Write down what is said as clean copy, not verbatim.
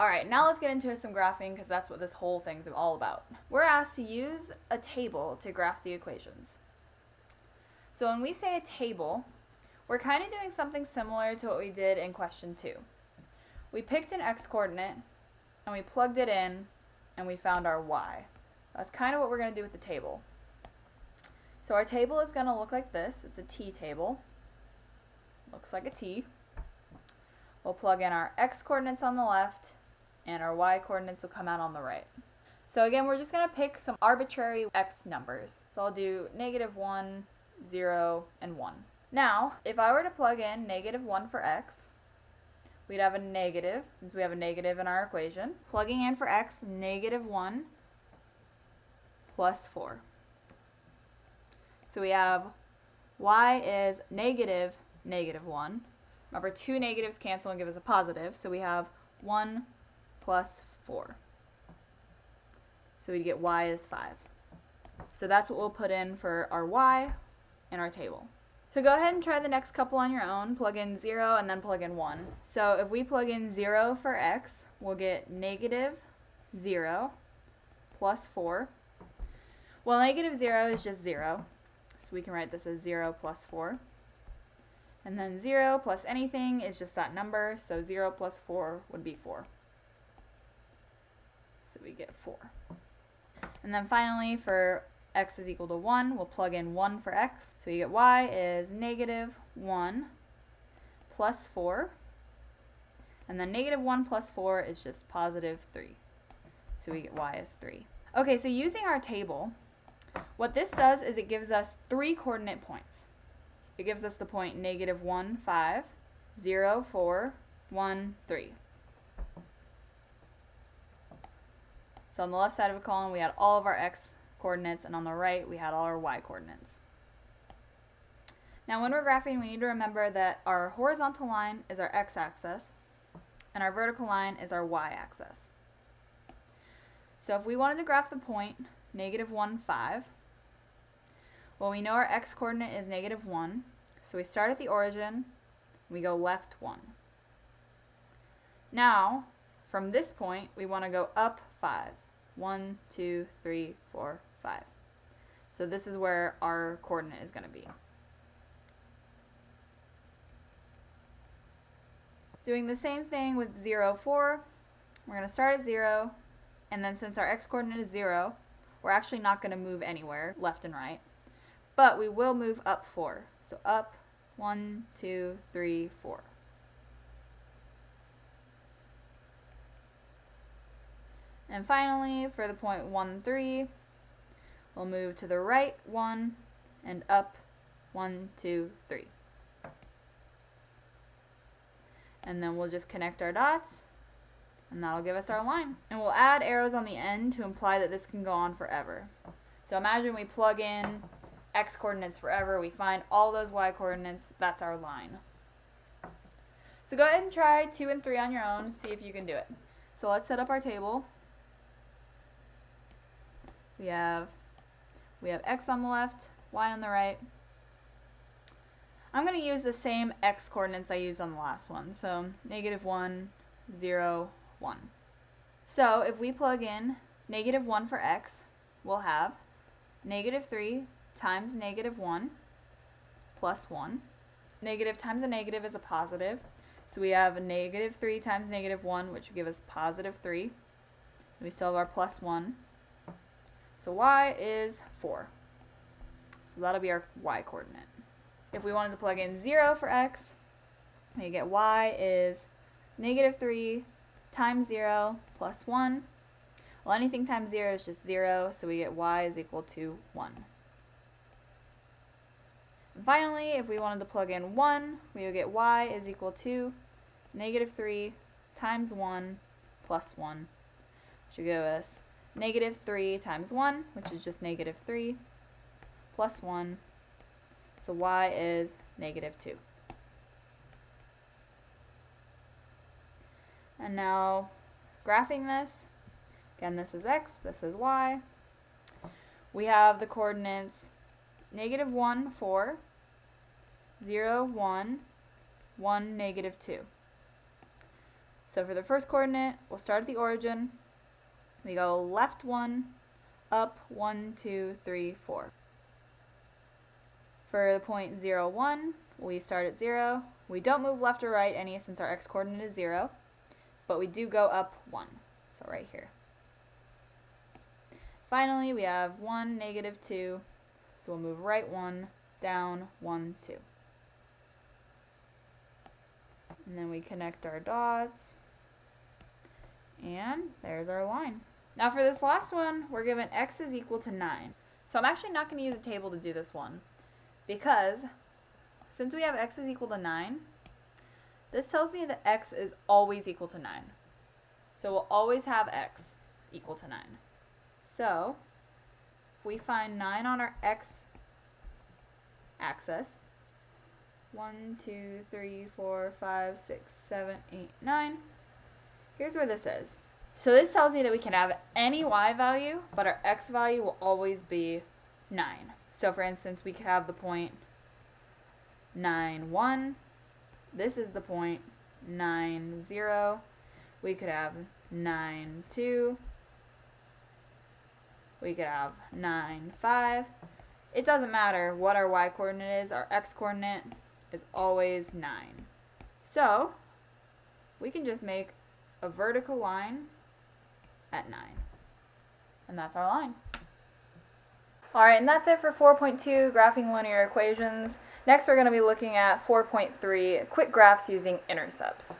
Alright, now let's get into some graphing because that's what this whole thing's all about. We're asked to use a table to graph the equations. So when we say a table, we're kind of doing something similar to what we did in question 2. We picked an x-coordinate and we plugged it in and we found our y. That's kind of what we're going to do with the table. So our table is going to look like this. It's a t-table. Looks like a t. We'll plug in our x-coordinates on the left and our y-coordinates will come out on the right. So again, we're just going to pick some arbitrary x numbers. So I'll do -1, 0, and 1. Now, if I were to plug in -1 for x, we'd have a negative, since we have a negative in our equation. Plugging in for x, -1 plus 4. So we have y is -1. Remember, two negatives cancel and give us a positive, so we have 1 plus 4. So we get y is 5. So that's what we'll put in for our y in our table. So go ahead and try the next couple on your own. Plug in 0 and then plug in 1. So if we plug in 0 for x, we'll get -0 plus 4. Well, -0 is just 0. So we can write this as 0 plus 4. And then 0 plus anything is just that number. So 0 plus 4 would be 4. So we get 4. And then finally, for x is equal to 1, we'll plug in 1 for x. So you get y is -1 plus 4. And then -1 plus 4 is just +3. So we get y is 3. Okay, so using our table, what this does is it gives us 3 coordinate points. It gives us the point -1, 5, 0, 4, 1, 3. So on the left side of a column, we had all of our x coordinates, and on the right, we had all our y coordinates. Now, when we're graphing, we need to remember that our horizontal line is our x-axis, and our vertical line is our y-axis. So if we wanted to graph the point -1, 5, well, we know our x-coordinate is -1, so we start at the origin, we go left 1. Now, from this point, we want to go up 5. 1, 2, 3, 4, 5. So this is where our coordinate is going to be. Doing the same thing with 0, 4, we're going to start at 0, and then since our x-coordinate is 0, we're actually not going to move anywhere, left and right, but we will move up 4. So up 1, 2, 3, 4. And finally, for the point 1, 3, we'll move to the right 1 and up 1, 2, 3. And then we'll just connect our dots, and that'll give us our line. And we'll add arrows on the end to imply that this can go on forever. So imagine we plug in x coordinates forever, we find all those y coordinates, that's our line. So go ahead and try 2 and 3 on your own and see if you can do it. So let's set up our table. We have x on the left, y on the right. I'm going to use the same x coordinates I used on the last one. So -1, 0, 1. So if we plug in -1 for x, we'll have -3 times -1 plus 1. Negative times a negative is a positive. So we have a -3 times -1, which would give us +3. And we still have our plus 1. So y is 4. So that'll be our y coordinate. If we wanted to plug in 0 for x, we get y is -3 times 0 plus 1. Well, anything times 0 is just 0, so we get y is equal to 1. And finally, if we wanted to plug in 1, we would get y is equal to -3 times 1 plus 1, which would give us -3 times 1, which is just -3, plus 1, so y is -2. And now, graphing this, again, this is x, this is y. We have the coordinates -1, 4, 0, 1, 1, -2. So for the first coordinate, we'll start at the origin. We go left 1, up 1, 2, 3, 4. For the point 0, 1, we start at 0. We don't move left or right any since our x-coordinate is 0, but we do go up 1, so right here. Finally, we have 1, negative 2, so we'll move right 1, down 1, 2. And then we connect our dots, and there's our line. Now for this last one, we're given x is equal to 9. So I'm actually not going to use a table to do this one, because since we have x is equal to 9, this tells me that x is always equal to 9. So we'll always have x equal to 9. So if we find 9 on our x-axis, 1, 2, 3, 4, 5, 6, 7, 8, 9. Here's where this is. So this tells me that we can have any y value, but our x value will always be 9. So for instance, we could have the point 9, 1. This is the point 9, 0. We could have 9, 2. We could have 9, 5. It doesn't matter what our y coordinate is, our x coordinate is always 9. So we can just make a vertical line at 9. And that's our line. Alright, and that's it for 4.2, graphing linear equations. Next we're going to be looking at 4.3, quick graphs using intercepts.